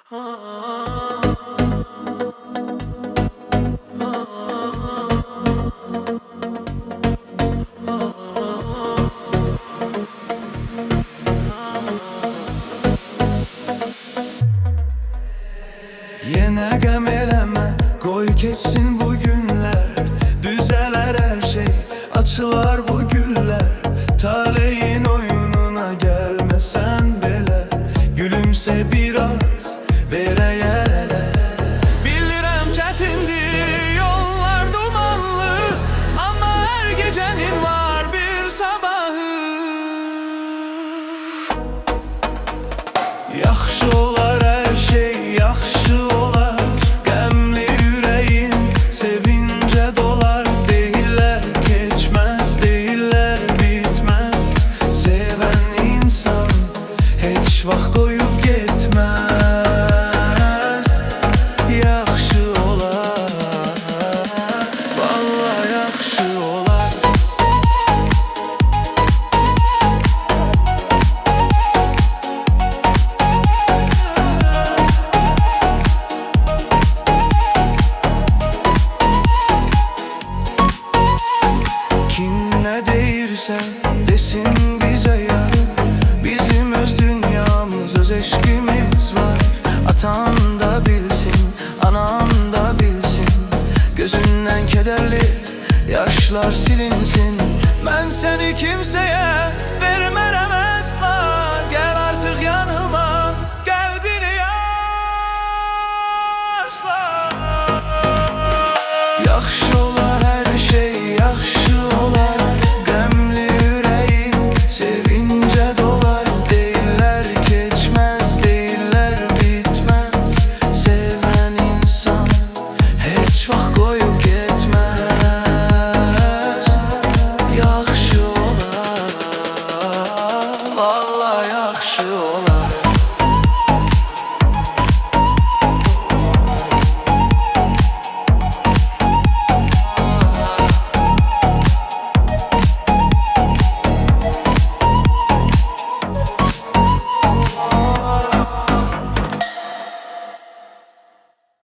Yine gəm eləmə, qoy keçsin bu günlər. Düzələr hər şey, açılar bu güller. Taleyin oyununa gəlməsən belə, gülümsə biraz, verəyə ələ. Bilirəm çətindir, yollar dumanlı, amma hər gecənin var bir sabahı. Yaxşı olar hər şey, yaxşı olar. Qəmli ürəyin sevincə dolar. Deyirlər keçməz, deyirlər bitməz. Sevən insan heç vaxt qoyub getməz. Yaxşı olar, vallahi yaxşı olar. Kim nə deyirsə desin bizə yar. Bizim öz dünyamız, öz eşkimiz var. Atan da bilsin, anan da bilsin. Gözündən kederli yaşlar silinsin. Mən səni kimseye